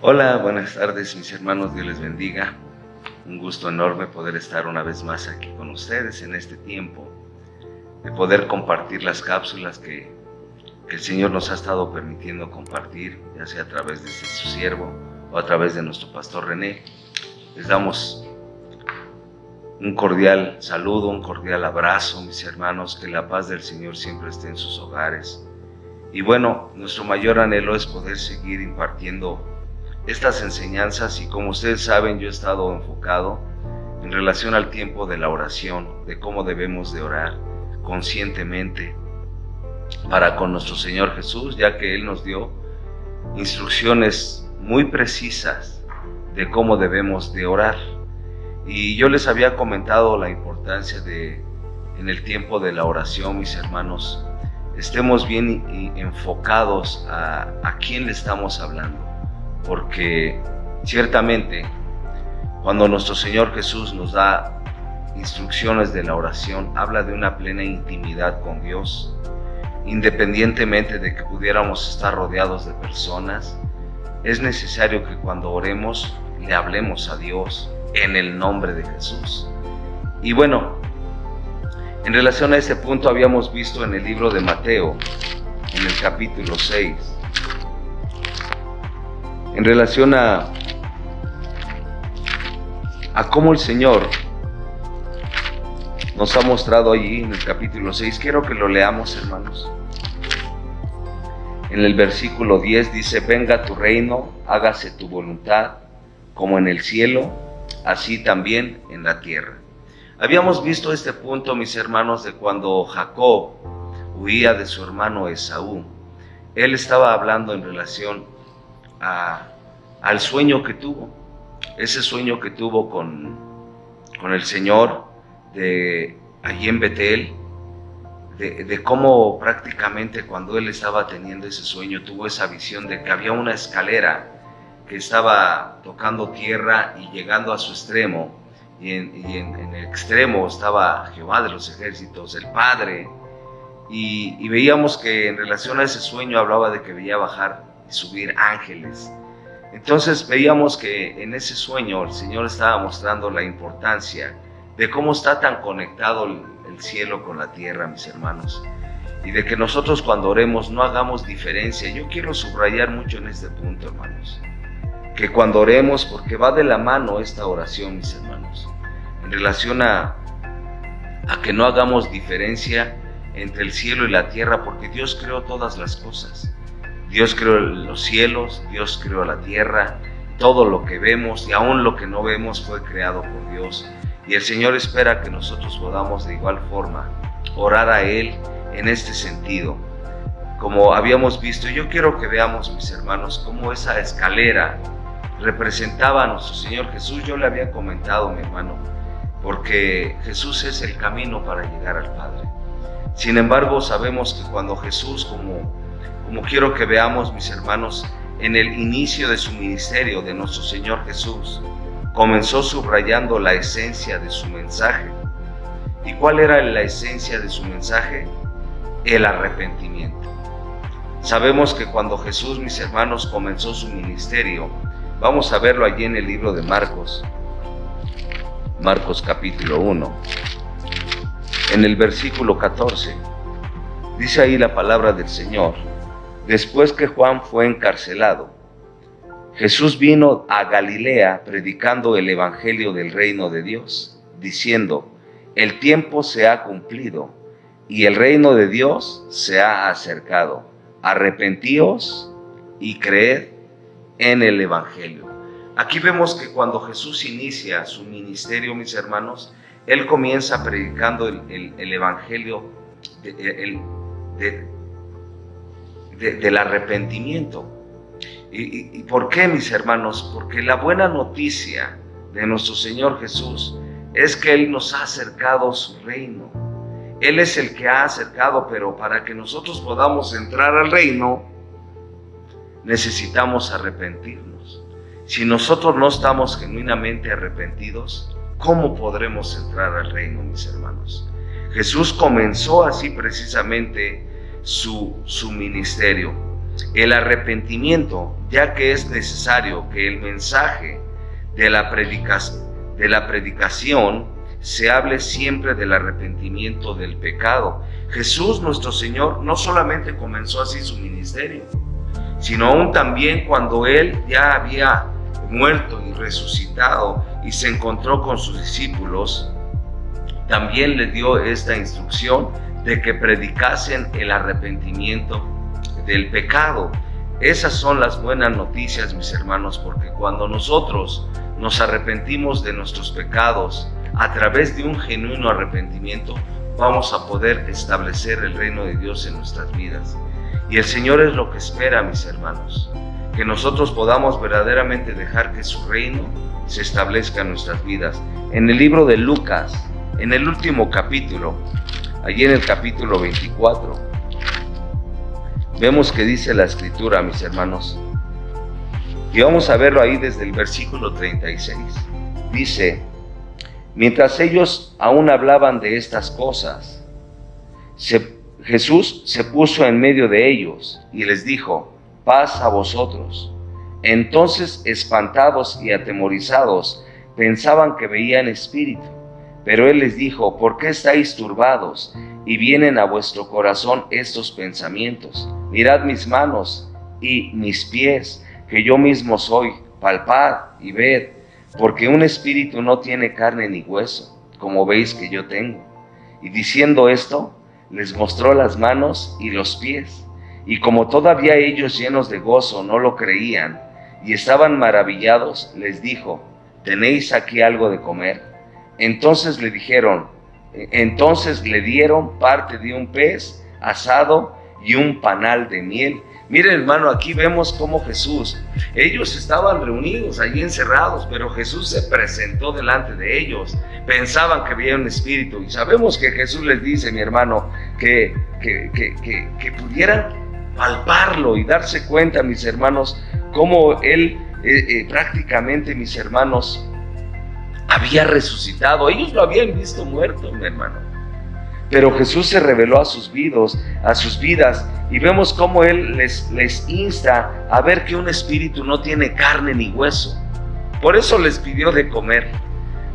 Hola, buenas tardes mis hermanos, Dios les bendiga. Un gusto enorme poder estar una vez más aquí con ustedes en este tiempo, de poder compartir las cápsulas que el Señor nos ha estado permitiendo compartir, ya sea a través de su siervo o a través de nuestro pastor René. Les damos un cordial saludo, un cordial abrazo, mis hermanos, que la paz del Señor siempre esté en sus hogares. Y bueno, nuestro mayor anhelo es poder seguir impartiendo estas enseñanzas, y como ustedes saben, yo he estado enfocado en relación al tiempo de la oración, de cómo debemos de orar conscientemente para con nuestro Señor Jesús, ya que Él nos dio instrucciones muy precisas de cómo debemos de orar. Y yo les había comentado la importancia de, en el tiempo de la oración, mis hermanos, estemos bien enfocados a quién le estamos hablando. Porque ciertamente cuando nuestro Señor Jesús nos da instrucciones de la oración, habla de una plena intimidad con Dios, independientemente de que pudiéramos estar rodeados de personas. Es necesario que cuando oremos le hablemos a Dios en el nombre de Jesús. Y bueno, en relación a este punto habíamos visto en el libro de Mateo, en el capítulo 6, en relación a cómo el Señor nos ha mostrado allí en el capítulo 6. Quiero que lo leamos, hermanos. En el versículo 10 dice: venga tu reino, hágase tu voluntad, como en el cielo, así también en la tierra. Habíamos visto este punto, mis hermanos, de cuando Jacob huía de su hermano Esaú. Él estaba hablando en relación al sueño que tuvo, ese sueño que tuvo con el Señor de allí en Betel, de cómo prácticamente cuando él estaba teniendo ese sueño tuvo esa visión de que había una escalera que estaba tocando tierra y llegando a su extremo, y en el extremo estaba Jehová de los ejércitos, el Padre, y veíamos que en relación a ese sueño hablaba de que veía bajar y subir ángeles. Entonces veíamos que en ese sueño el Señor estaba mostrando la importancia de cómo está tan conectado el cielo con la tierra, mis hermanos, y de que nosotros cuando oremos no hagamos diferencia. Yo quiero subrayar mucho en este punto, hermanos, que cuando oremos, porque va de la mano esta oración, mis hermanos, en relación a que no hagamos diferencia entre el cielo y la tierra, porque Dios creó todas las cosas. Dios creó los cielos, Dios creó la tierra, todo lo que vemos y aún lo que no vemos fue creado por Dios. Y el Señor espera que nosotros podamos de igual forma orar a Él en este sentido. Como habíamos visto, yo quiero que veamos, mis hermanos, cómo esa escalera representaba a nuestro Señor Jesús. Yo le había comentado, mi hermano, porque Jesús es el camino para llegar al Padre. Sin embargo, sabemos que cuando Jesús, como quiero que veamos, mis hermanos, en el inicio de su ministerio de nuestro Señor Jesús, comenzó subrayando la esencia de su mensaje. ¿Y cuál era la esencia de su mensaje? El arrepentimiento. Sabemos que cuando Jesús, mis hermanos, comenzó su ministerio, vamos a verlo allí en el libro de Marcos capítulo 1, en el versículo 14, dice ahí la palabra del Señor: después que Juan fue encarcelado, Jesús vino a Galilea predicando el evangelio del reino de Dios, diciendo: el tiempo se ha cumplido y el reino de Dios se ha acercado. Arrepentíos y creed en el evangelio. Aquí vemos que cuando Jesús inicia su ministerio, mis hermanos, Él comienza predicando el evangelio del arrepentimiento. ¿Y por qué, mis hermanos? Porque la buena noticia de nuestro Señor Jesús es que Él nos ha acercado a su reino. Él es el que ha acercado, pero para que nosotros podamos entrar al reino, necesitamos arrepentirnos. Si nosotros no estamos genuinamente arrepentidos, ¿cómo podremos entrar al reino, mis hermanos? Jesús comenzó así precisamente su ministerio. el arrepentimiento, ya que es necesario que el mensaje de la predicación se hable siempre del arrepentimiento del pecado. Jesús, nuestro Señor, no solamente comenzó así su ministerio, sino aún también cuando Él ya había muerto y resucitado y se encontró con sus discípulos, también le dio esta instrucción de que predicasen el arrepentimiento del pecado. Esas son las buenas noticias, mis hermanos, porque cuando nosotros nos arrepentimos de nuestros pecados a través de un genuino arrepentimiento, vamos a poder establecer el reino de Dios en nuestras vidas. Y el Señor es lo que espera, mis hermanos, que nosotros podamos verdaderamente dejar que su reino se establezca en nuestras vidas. En el libro de Lucas, en el último capítulo, allí en el capítulo 24, vemos que dice la Escritura, mis hermanos, y vamos a verlo ahí desde el versículo 36. Dice: mientras ellos aún hablaban de estas cosas, Jesús se puso en medio de ellos y les dijo: paz a vosotros. Entonces, espantados y atemorizados, pensaban que veían espíritu. Pero él les dijo: ¿por qué estáis turbados y vienen a vuestro corazón estos pensamientos? Mirad mis manos y mis pies, que yo mismo soy. Palpad y ved, porque un espíritu no tiene carne ni hueso, como veis que yo tengo. Y diciendo esto, les mostró las manos y los pies. Y como todavía ellos, llenos de gozo, no lo creían y estaban maravillados, les dijo: ¿tenéis aquí algo de comer? Entonces le dieron parte de un pez asado y un panal de miel. Miren, hermano, aquí vemos cómo Jesús, ellos estaban reunidos allí encerrados, pero Jesús se presentó delante de ellos. Pensaban que veía un espíritu, y sabemos que Jesús les dice, mi hermano, que pudieran palparlo y darse cuenta, mis hermanos, cómo Él prácticamente, mis hermanos, había resucitado. Ellos lo habían visto muerto, mi hermano. Pero Jesús se reveló a sus vidas, y vemos cómo Él les insta a ver que un espíritu no tiene carne ni hueso. Por eso les pidió de comer,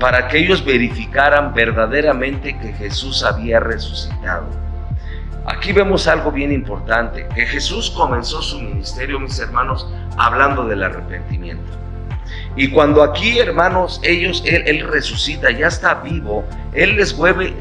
para que ellos verificaran verdaderamente que Jesús había resucitado. Aquí vemos algo bien importante, que Jesús comenzó su ministerio, mis hermanos, hablando del arrepentimiento. Y cuando aquí, hermanos, Él resucita, ya está vivo, Él les vuelve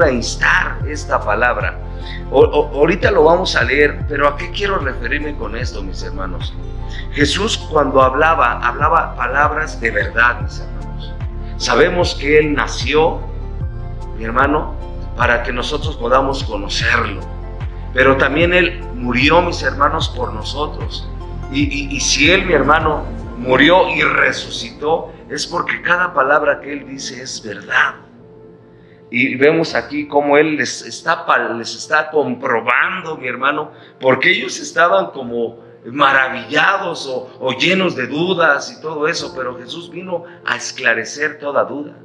a instar esta palabra. Ahorita lo vamos a leer, pero ¿a qué quiero referirme con esto, mis hermanos? Jesús, cuando hablaba palabras de verdad, mis hermanos. Sabemos que Él nació, mi hermano, para que nosotros podamos conocerlo. Pero también Él murió, mis hermanos, por nosotros. Y si Él, mi hermano, murió y resucitó, es porque cada palabra que Él dice es verdad. Y vemos aquí cómo Él les está comprobando, mi hermano, porque ellos estaban como maravillados o llenos de dudas y todo eso, pero Jesús vino a esclarecer toda duda.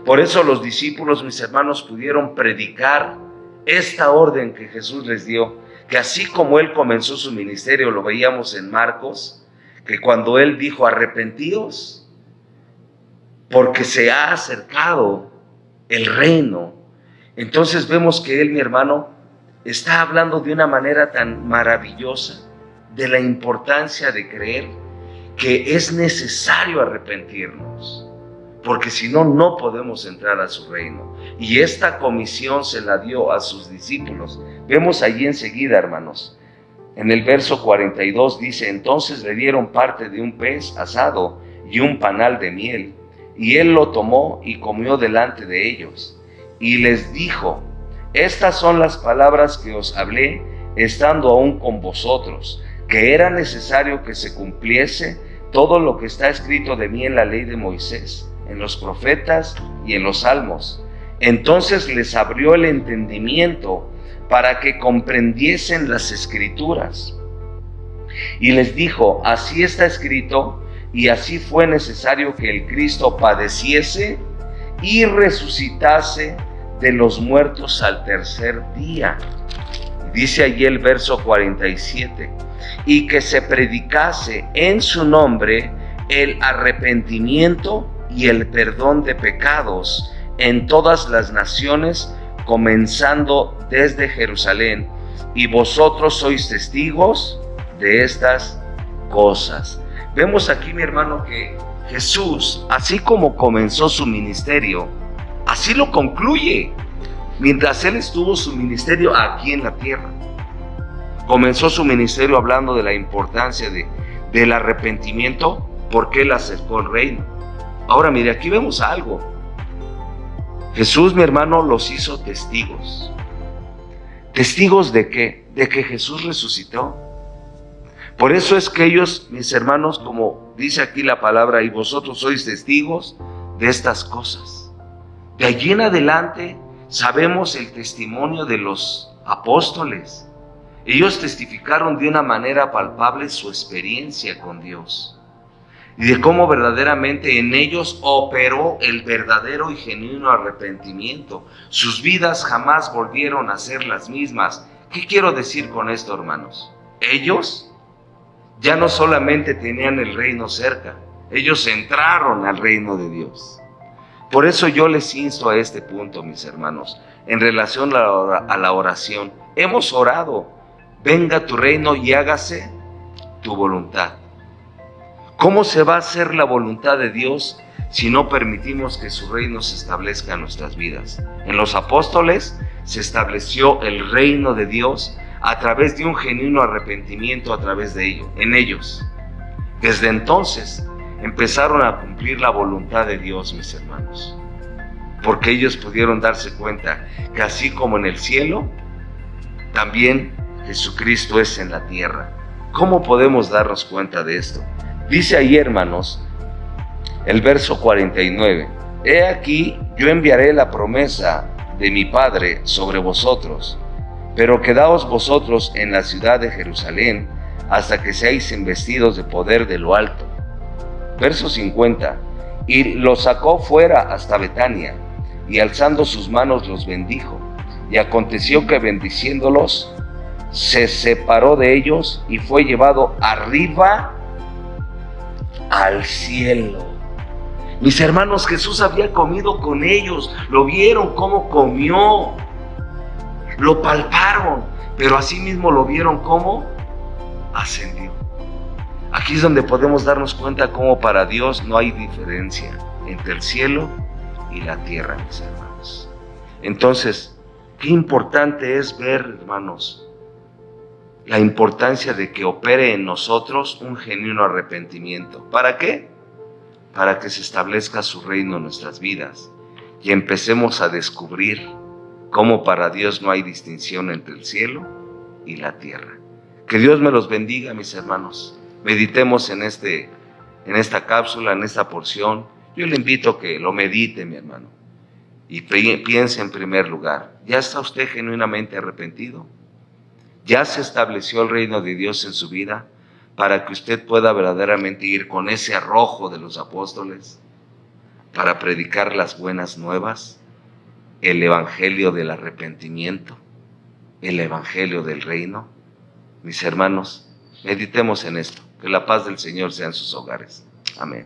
Por eso los discípulos, mis hermanos, pudieron predicar esta orden que Jesús les dio, que así como Él comenzó su ministerio, lo veíamos en Marcos, que cuando Él dijo: arrepentíos, porque se ha acercado el reino. Entonces vemos que Él, mi hermano, está hablando de una manera tan maravillosa de la importancia de creer que es necesario arrepentirnos, porque si no, no podemos entrar a su reino. Y esta comisión se la dio a sus discípulos. Vemos allí enseguida, hermanos, en el verso 42 dice: entonces le dieron parte de un pez asado y un panal de miel, y Él lo tomó y comió delante de ellos. Y les dijo: estas son las palabras que os hablé estando aún con vosotros, que era necesario que se cumpliese todo lo que está escrito de mí en la ley de Moisés, en los profetas y en los salmos. Entonces les abrió el entendimiento para que comprendiesen las Escrituras. Y les dijo: así está escrito, y así fue necesario que el Cristo padeciese y resucitase de los muertos al tercer día. Y Dice allí el verso 47, y que se predicase en su nombre el arrepentimiento y el perdón de pecados en todas las naciones, comenzando desde Jerusalén, y vosotros sois testigos de estas cosas. Vemos aquí, mi hermano, que Jesús, así como comenzó su ministerio, así lo concluye. Mientras Él estuvo su ministerio aquí en la tierra, comenzó su ministerio hablando de la importancia del arrepentimiento, porque Él acercó el reino. Ahora mire, aquí vemos algo. Jesús, mi hermano, los hizo testigos. ¿Testigos de qué? De que Jesús resucitó. Por eso es que ellos, mis hermanos, como dice aquí la palabra, y vosotros sois testigos de estas cosas. De allí en adelante sabemos el testimonio de los apóstoles. Ellos testificaron de una manera palpable su experiencia con Dios y de cómo verdaderamente en ellos operó el verdadero y genuino arrepentimiento. Sus vidas jamás volvieron a ser las mismas. ¿Qué quiero decir con esto, hermanos? Ellos ya no solamente tenían el reino cerca, ellos entraron al reino de Dios. Por eso yo les insto a este punto, mis hermanos, en relación a la oración. Hemos orado, venga tu reino y hágase tu voluntad. ¿Cómo se va a hacer la voluntad de Dios si no permitimos que su reino se establezca en nuestras vidas? En los apóstoles se estableció el reino de Dios a través de un genuino arrepentimiento en ellos. Desde entonces empezaron a cumplir la voluntad de Dios, mis hermanos, porque ellos pudieron darse cuenta que así como en el cielo, también Jesucristo es en la tierra. ¿Cómo podemos darnos cuenta de esto? Dice ahí, hermanos, el verso 49, he aquí, yo enviaré la promesa de mi Padre sobre vosotros, pero quedaos vosotros en la ciudad de Jerusalén hasta que seáis investidos de poder de lo alto. Verso 50, y los sacó fuera hasta Betania, y alzando sus manos los bendijo. Y aconteció que bendiciéndolos, se separó de ellos y fue llevado arriba al cielo. Mis hermanos, Jesús había comido con ellos, lo vieron cómo comió, lo palparon, pero asimismo lo vieron cómo ascendió. Aquí es donde podemos darnos cuenta cómo para Dios no hay diferencia entre el cielo y la tierra, mis hermanos. Entonces, qué importante es ver, hermanos, la importancia de que opere en nosotros un genuino arrepentimiento. ¿Para qué? Para que se establezca su reino en nuestras vidas y empecemos a descubrir cómo para Dios no hay distinción entre el cielo y la tierra. Que Dios me los bendiga, mis hermanos. Meditemos en esta cápsula, en esta porción. Yo le invito a que lo medite, mi hermano, y piense en primer lugar, ¿ya está usted genuinamente arrepentido? ¿Ya se estableció el reino de Dios en su vida para que usted pueda verdaderamente ir con ese arrojo de los apóstoles para predicar las buenas nuevas, el evangelio del arrepentimiento, el evangelio del reino? Mis hermanos, meditemos en esto. Que la paz del Señor sea en sus hogares. Amén.